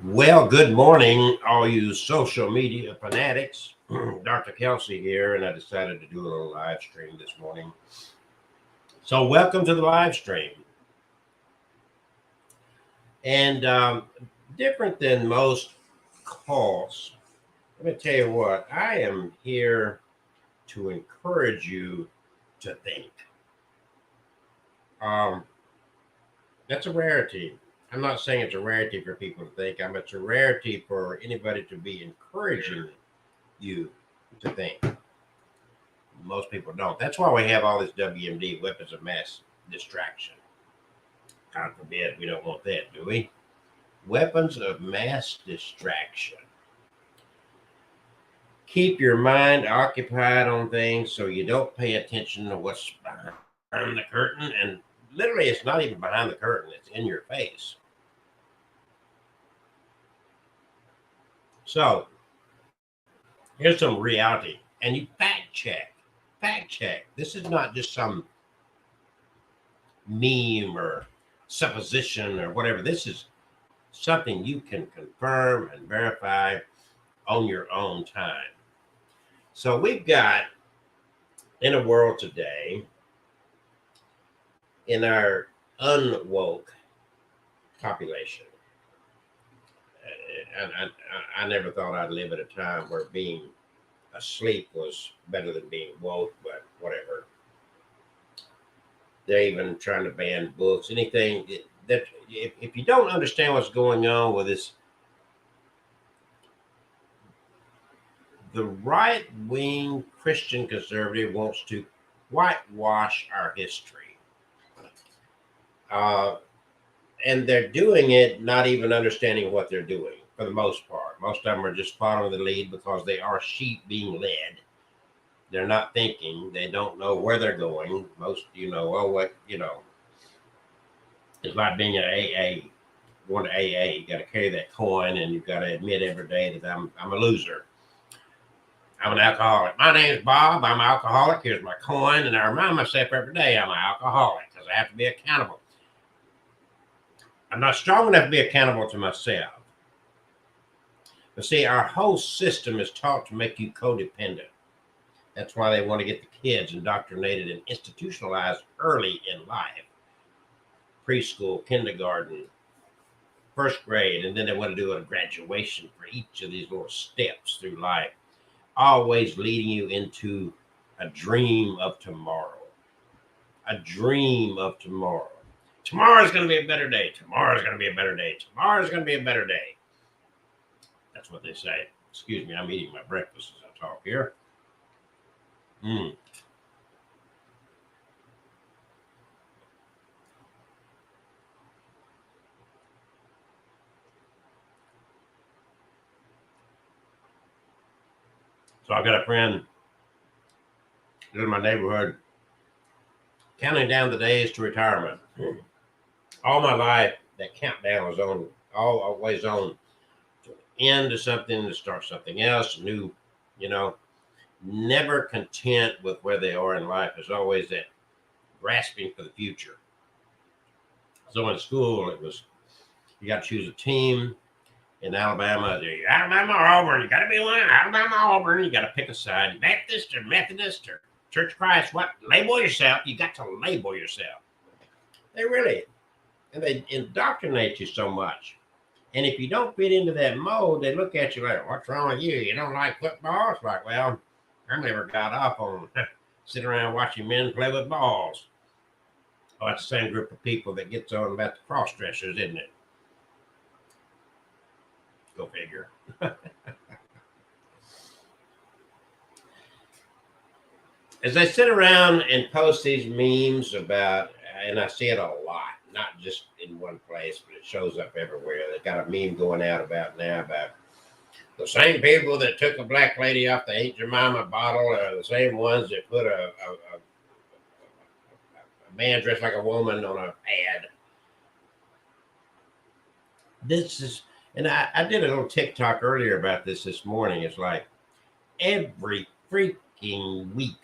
Well, good morning, all you social media fanatics. Dr. Kelsey here, and I decided to do a little live stream this morning. So, welcome to the live stream. And different than most calls, let me tell you what, I am here to encourage you to think. Um, that's a rarity. I'm not saying it's a rarity for people to think. It's a rarity for anybody to be encouraging you to think. Most people don't. That's why we have all this WMD, weapons of mass distraction. God forbid we don't want that, do we? Weapons of mass distraction. Keep your mind occupied on things so you don't pay attention to what's behind the curtain. And literally, it's not even behind the curtain, it's in your face. So, here's some reality. And you fact check. Fact check. This is not just some meme or supposition or whatever. This is something you can confirm and verify on your own time. So we've got in a world today, in our unwoke population, and I never thought I'd live at a time where being asleep was better than being woke, but whatever. They're even trying to ban books, anything that if you don't understand what's going on with this, the right wing Christian conservative wants to whitewash our history. And they're doing it not even understanding what they're doing for the most part. Most of them are just following the lead because they are sheep being led. They're not thinking. They don't know where they're going. Most, it's like being an AA. Going to AA, you got to carry that coin, and you've got to admit every day that I'm a loser. I'm an alcoholic. My name is Bob. I'm an alcoholic. Here's my coin, and I remind myself every day I'm an alcoholic because I have to be accountable. I'm not strong enough to be accountable to myself. But see, our whole system is taught to make you codependent. That's why they want to get the kids indoctrinated and institutionalized early in life. Preschool, kindergarten, first grade, and then they want to do a graduation for each of these little steps through life, always leading you into a dream of tomorrow. A dream of tomorrow. Tomorrow's going to be a better day. Tomorrow's going to be a better day. Tomorrow's going to be a better day. That's what they say. Excuse me, I'm eating my breakfast as I talk here. So I got a friend in my neighborhood counting down the days to retirement. All my life, that countdown was on, always on to end to something, to start something else, new, never content with where they are in life. There's always that grasping for the future. So in school, it was, you got to choose a team. In Alabama, Alabama or Auburn, you got to be one. Alabama or Auburn, you got to pick a side. Baptist or Methodist or Church of Christ, what? Label yourself. You got to label yourself. They really, and they indoctrinate you so much. And if you don't fit into that mold, they look at you like, what's wrong with you? You don't like football? It's like, well, I never got off on sitting around watching men play with balls. Oh, it's the same group of people that gets on about the cross dressers, isn't it? Go figure. As I sit around and post these memes about, and I see it a lot, not just in one place, but it shows up everywhere. They've got a meme going out about now about the same people that took a black lady off the Aunt Jemima bottle are the same ones that put a man dressed like a woman on an ad. This is, and I did a little TikTok earlier about this morning. It's like every freaking week,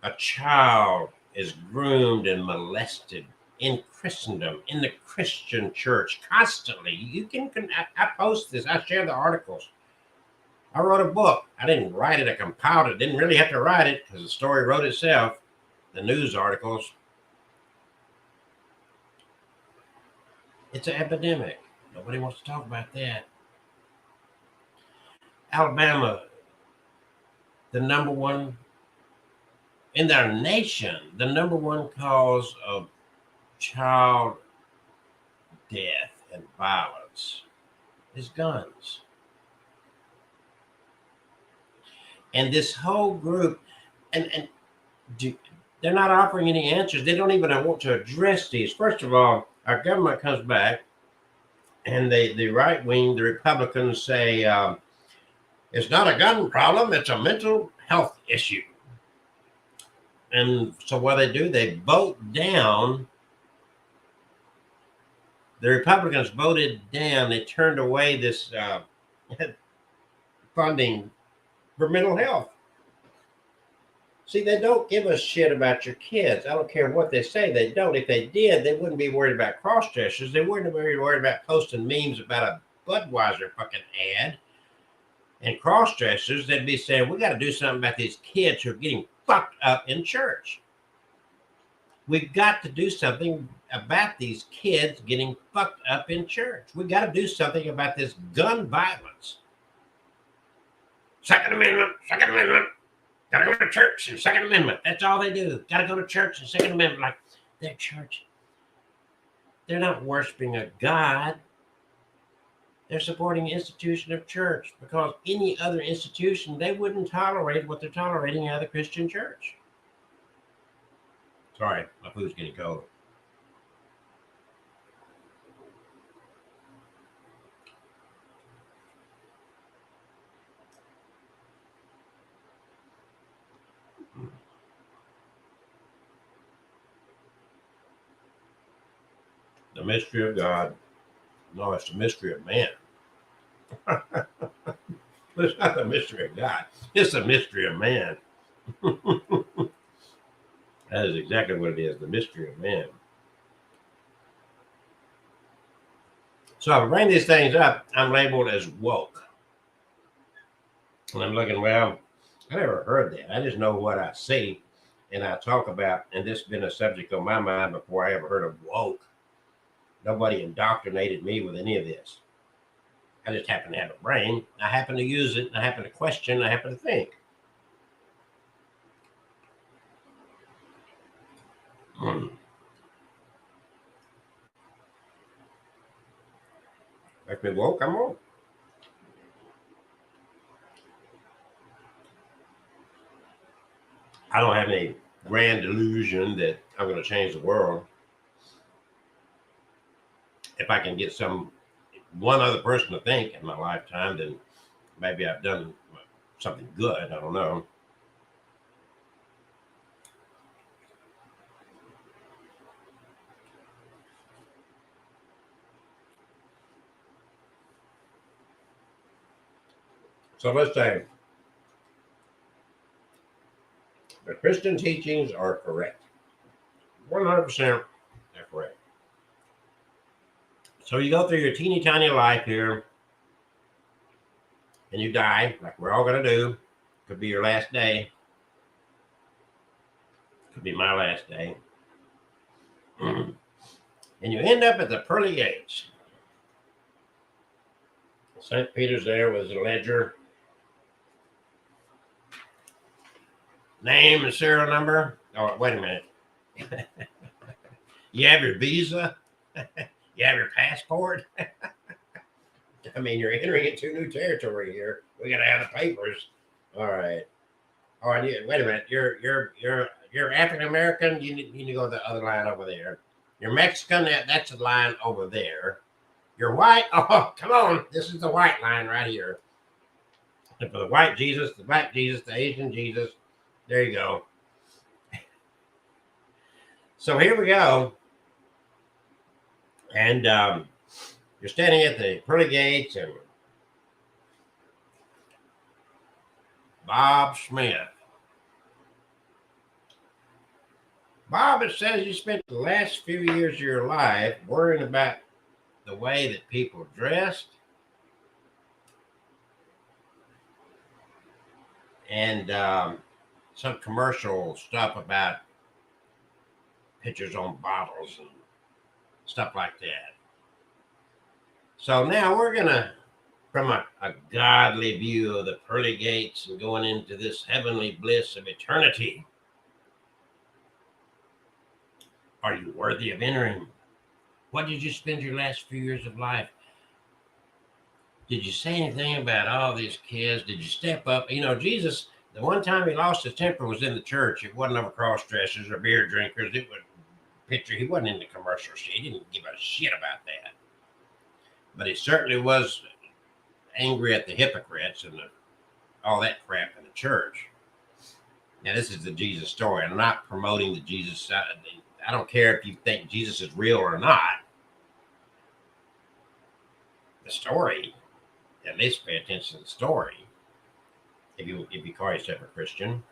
a child is groomed and molested in Christendom, in the Christian church, constantly. I post this, I share the articles. I wrote a book. I didn't write it, I compiled it. Didn't really have to write it because the story wrote itself, the news articles. It's an epidemic. Nobody wants to talk about that. Alabama, the number one in our nation, the number one cause of child death and violence is guns. And this whole group, and they're not offering any answers. They don't even want to address these. First of all, our government comes back, and the right wing, the Republicans, say it's not a gun problem; it's a mental health issue. And so what they do, they vote down. The Republicans voted down. They turned away this funding for mental health. See, they don't give a shit about your kids. I don't care what they say. They don't. If they did, they wouldn't be worried about cross-dressers. They wouldn't be worried about posting memes about a Budweiser fucking ad. And cross-dressers, they'd be saying, we got to do something about these kids who are getting fucked up in church. We've got to do something about these kids getting fucked up in church. We've got to do something about this gun violence. Second Amendment, Second Amendment. Got to go to church and Second Amendment. That's all they do. Got to go to church and Second Amendment. Like, their church, they're not worshiping a God. They're supporting the institution of church, because any other institution, they wouldn't tolerate what they're tolerating out of the Christian church. Sorry, my food's getting cold. The mystery of God. No, it's the mystery of man. It's not the mystery of God. It's the mystery of man. That is exactly what it is, the mystery of man. So if I bring these things up, I'm labeled as woke. And I'm looking, well, I never heard that. I just know what I see and I talk about, and this has been a subject on my mind before I ever heard of woke. Nobody indoctrinated me with any of this. I just happen to have a brain. I happen to use it. I happen to question. I happen to think. Like me woke, I'm woke. I don't have any grand delusion that I'm going to change the world. If I can get one other person to think in my lifetime, then maybe I've done something good. I don't know. So let's say the Christian teachings are correct. 100% they're correct. So you go through your teeny tiny life here and you die, like we're all going to do. Could be your last day. Could be my last day. And you end up at the pearly gates. St. Peter's there with his ledger. Name and serial number. Oh, wait a minute. You have your visa? You have your passport? I mean, you're entering into new territory here. We got to have the papers. All right. All right. Wait a minute. You're African American. You need to go to the other line over there. You're Mexican. That's the line over there. You're white. Oh, come on. This is the white line right here. And for the white Jesus, the black Jesus, the Asian Jesus. There you go. So here we go. And you're standing at the pearly gates, and Bob Smith Bob, it says you spent the last few years of your life worrying about the way that people dressed and some commercial stuff about pictures on bottles and stuff like that. So now we're going to, from a godly view of the pearly gates and going into this heavenly bliss of eternity, are you worthy of entering? What did you spend your last few years of life? Did you say anything about all these kids? Did you step up? You know, Jesus, the one time he lost his temper was in the church. It wasn't over cross dressers or beer drinkers. It was picture. He wasn't in the commercial shit. He didn't give a shit about that. But he certainly was angry at the hypocrites and all that crap in the church. Now, this is the Jesus story. I'm not promoting the Jesus side. I don't care if you think Jesus is real or not. The story, at least pay attention to the story. If you call yourself a Christian.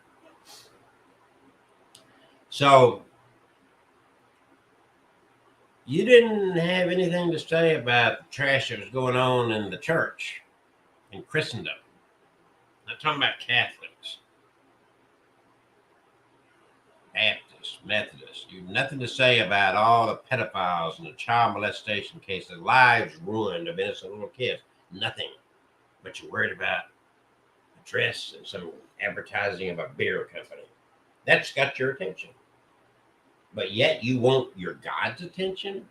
So you didn't have anything to say about the trash that was going on in the church in Christendom. I'm not talking about Catholics, Baptists, Methodists. You have nothing to say about all the pedophiles and the child molestation cases, lives ruined of innocent little kids. Nothing. But you're worried about a dress and some advertising of a beer company. That's got your attention. But yet you want your God's attention?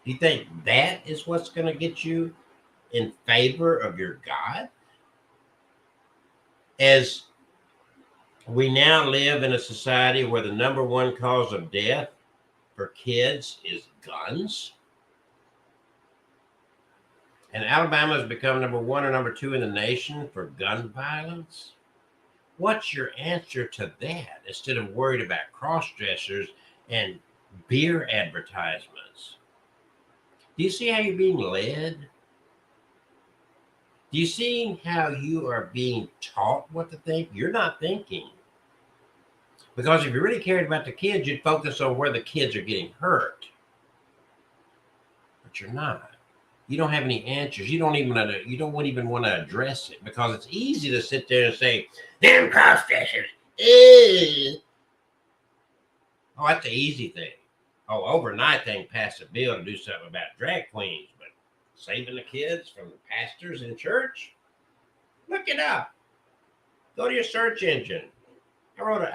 Do you think that is what's going to get you in favor of your God? As we now live in a society where the number one cause of death for kids is guns. And Alabama has become number one or number two in the nation for gun violence. What's your answer to that instead of worried about cross-dressers and beer advertisements? Do you see how you're being led? Do you see how you are being taught what to think? You're not thinking. Because if you really cared about the kids, you'd focus on where the kids are getting hurt. But you're not. You don't have any answers. You don't even want to address it because it's easy to sit there and say, "Damn cross-dressers." Oh, that's the easy thing. Oh, overnight they can pass a bill to do something about drag queens, but saving the kids from the pastors in church? Look it up. Go to your search engine. I wrote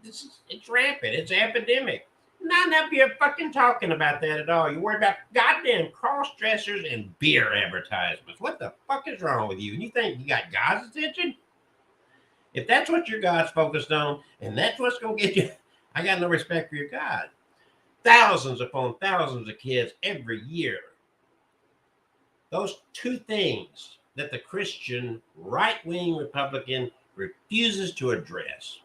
it's rampant. It's epidemic. None of you are fucking talking about that at all. You're worried about goddamn cross-dressers and beer advertisements. What the fuck is wrong with you? And you think you got God's attention? If that's what your God's focused on, and that's what's going to get you, I got no respect for your God. Thousands upon thousands of kids every year. Those two things that the Christian right-wing Republican refuses to address.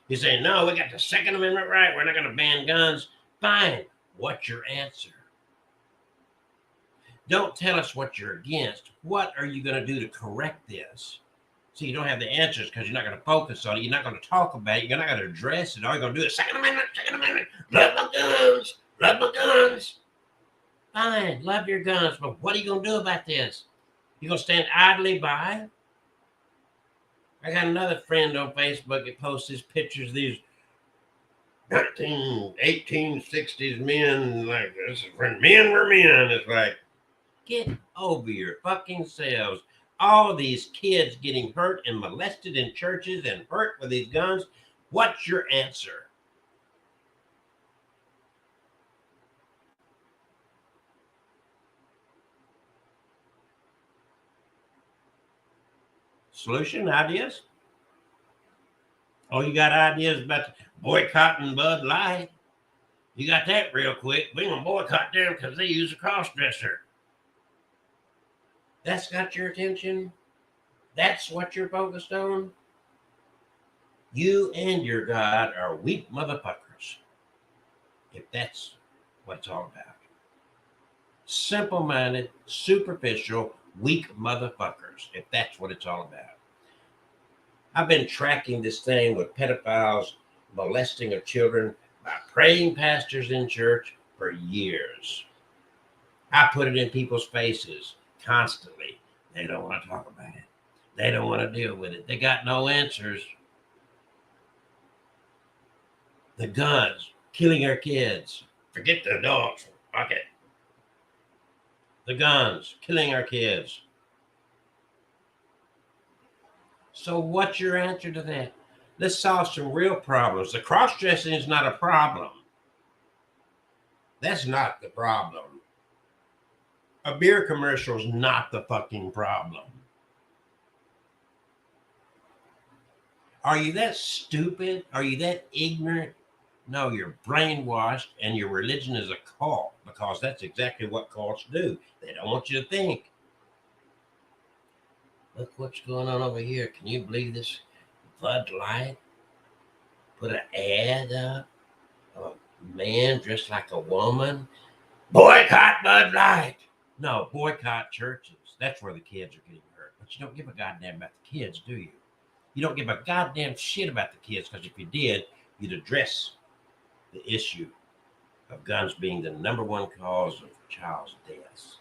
You say, no, we got the Second Amendment right. We're not going to ban guns. Fine. What's your answer? Don't tell us what you're against. What are you going to do to correct this? So you don't have the answers because you're not going to focus on it. You're not going to talk about it. You're not going to address it. All you're going to do is Second Amendment, love my guns, love my guns. Fine, love your guns, but what are you going to do about this? You going to stand idly by? I got another friend on Facebook that posts these pictures of these 1860s men, like this is when men were men. It's like, get over your fucking selves. All these kids getting hurt and molested in churches and hurt with these guns. What's your answer? Solution, ideas? Oh, you got ideas about boycotting Bud Light? You got that real quick. We're going to boycott them because they use a cross-dresser. That's got your attention? That's what you're focused on? You and your God are weak motherfuckers. If that's what it's all about. Simple-minded, superficial, weak motherfuckers. If that's what it's all about. I've been tracking this thing with pedophiles molesting of children by praying pastors in church for years. I put it in people's faces constantly. They don't want to talk about it. They don't want to deal with it. They got no answers. The guns killing our kids. Forget the adults. Fuck it. The guns killing our kids. So what's your answer to that? Let's solve some real problems. The cross-dressing is not a problem. That's not the problem. A beer commercial is not the fucking problem. Are you that stupid? Are you that ignorant? No, you're brainwashed, and your religion is a cult, because that's exactly what cults do. They don't want you to think. Look what's going on over here. Can you believe this? Bud Light put an ad up of a man dressed like a woman. Boycott Bud Light. No, boycott churches. That's where the kids are getting hurt. But you don't give a goddamn about the kids, do you? You don't give a goddamn shit about the kids, because if you did, you'd address the issue of guns being the number one cause of child deaths.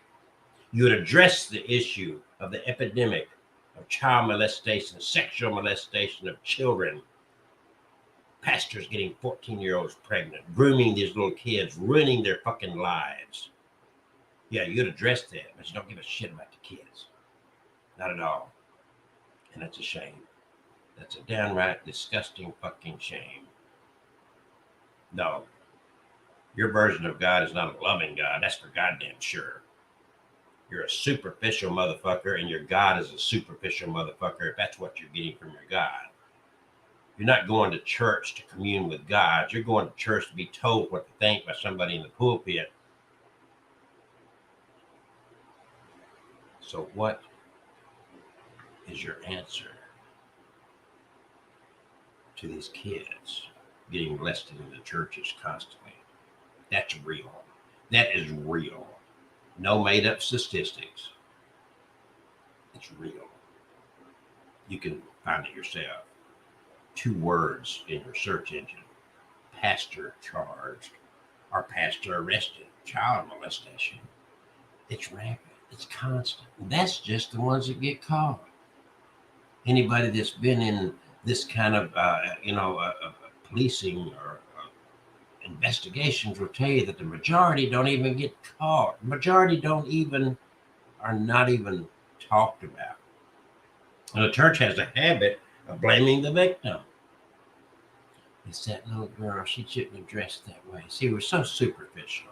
You would address the issue of the epidemic of child molestation, sexual molestation of children, pastors getting 14-year-olds pregnant, grooming these little kids, ruining their fucking lives. Yeah, you'd address that, but you don't give a shit about the kids. Not at all. And that's a shame. That's a downright disgusting fucking shame. No. Your version of God is not a loving God. That's for goddamn sure. You're a superficial motherfucker, and your God is a superficial motherfucker if that's what you're getting from your God. You're not going to church to commune with God. You're going to church to be told what to think by somebody in the pulpit. So what is your answer to these kids getting molested in the churches constantly? That's real. That is real. No made up statistics. It's real. You can find it yourself. 2 words in your search engine. Pastor charged or pastor arrested. Child molestation. It's rampant. It's constant. That's just the ones that get caught. Anybody that's been in this kind of, policing or investigations will tell you that the majority don't even get caught. The majority are not even talked about. And the church has a habit of blaming the victim. It's that little girl. She shouldn't have dressed that way. See, we're so superficial.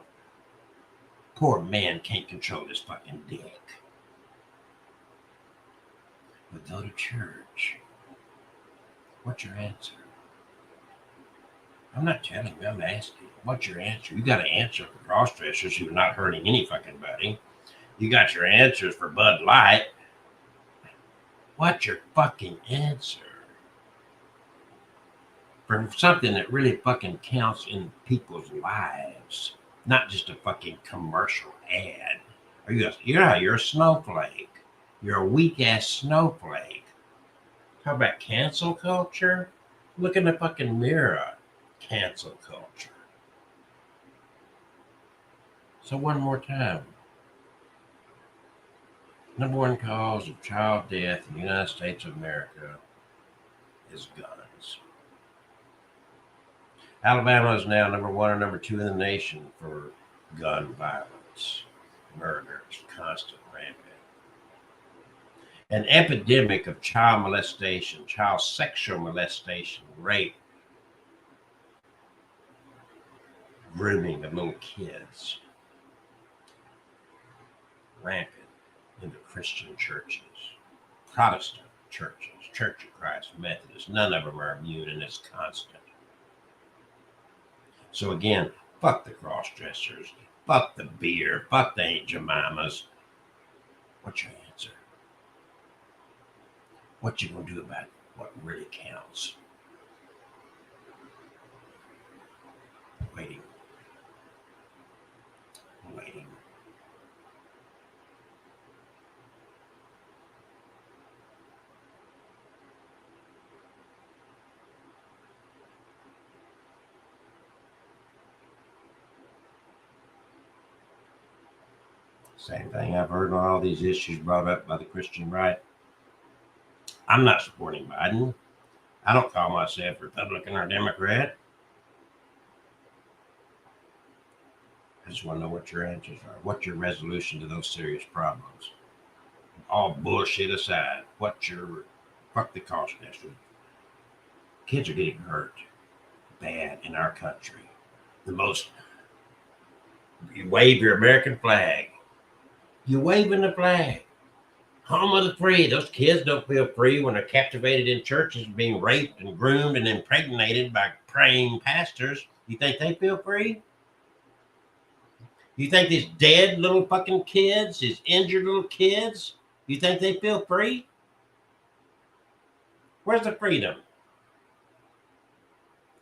Poor man can't control his fucking dick. But go to church. What's your answer? I'm not telling you, I'm asking. What's your answer? You got to answer for cross-dressers who are not hurting any fucking body. You got your answers for Bud Light. What's your fucking answer? For something that really fucking counts in people's lives, not just a fucking commercial ad. You're a snowflake. You're a weak ass snowflake. How about cancel culture? Look in the fucking mirror. Cancel culture. So one more time. Number one cause of child death in the United States of America is guns. Alabama is now number 1 or number 2 in the nation for gun violence, murders, constant rampant. An epidemic of child molestation, child sexual molestation, rape, grooming of little kids, rampant in the Christian churches, Protestant churches, Church of Christ, Methodist. None of them are immune, and it's constant. So again, fuck the cross-dressers, fuck the beer, fuck the Aunt Jemimas. What's your answer? What you gonna do about what really counts? Waiting. Same thing I've heard on all these issues brought up by the Christian right. I'm not supporting Biden. I don't call myself Republican or Democrat. I just want to know what your answers are. What's your resolution to those serious problems? All bullshit aside, fuck the cost estimate? Kids are getting hurt bad in our country. You wave your American flag. You're waving the flag. Home of the free. Those kids don't feel free when they're captivated in churches, being raped and groomed and impregnated by praying pastors. You think they feel free? You think these dead little fucking kids, these injured little kids, you think they feel free? Where's the freedom?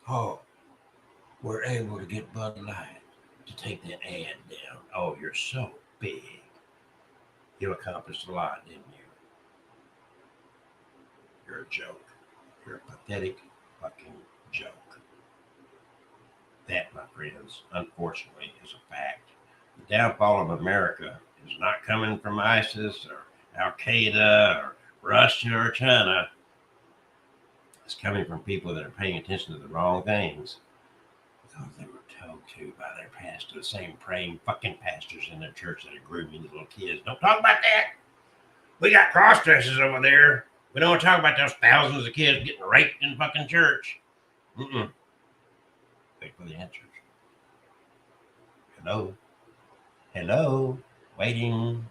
Oh, we're able to get Bud Light to take that ad down. Oh, you're so big. You accomplished a lot, didn't you? You're a joke. You're a pathetic fucking joke. That, my friends, unfortunately, is a fact. The downfall of America is not coming from ISIS or Al Qaeda or Russia or China. It's coming from people that are paying attention to the wrong things because they were told to by their pastor, the same praying fucking pastors in their church that are grooming little kids. Don't talk about that. We got cross dressers over there. We don't want to talk about those thousands of kids getting raped in fucking church. Wait for the answers. Hello? Hello? Waiting.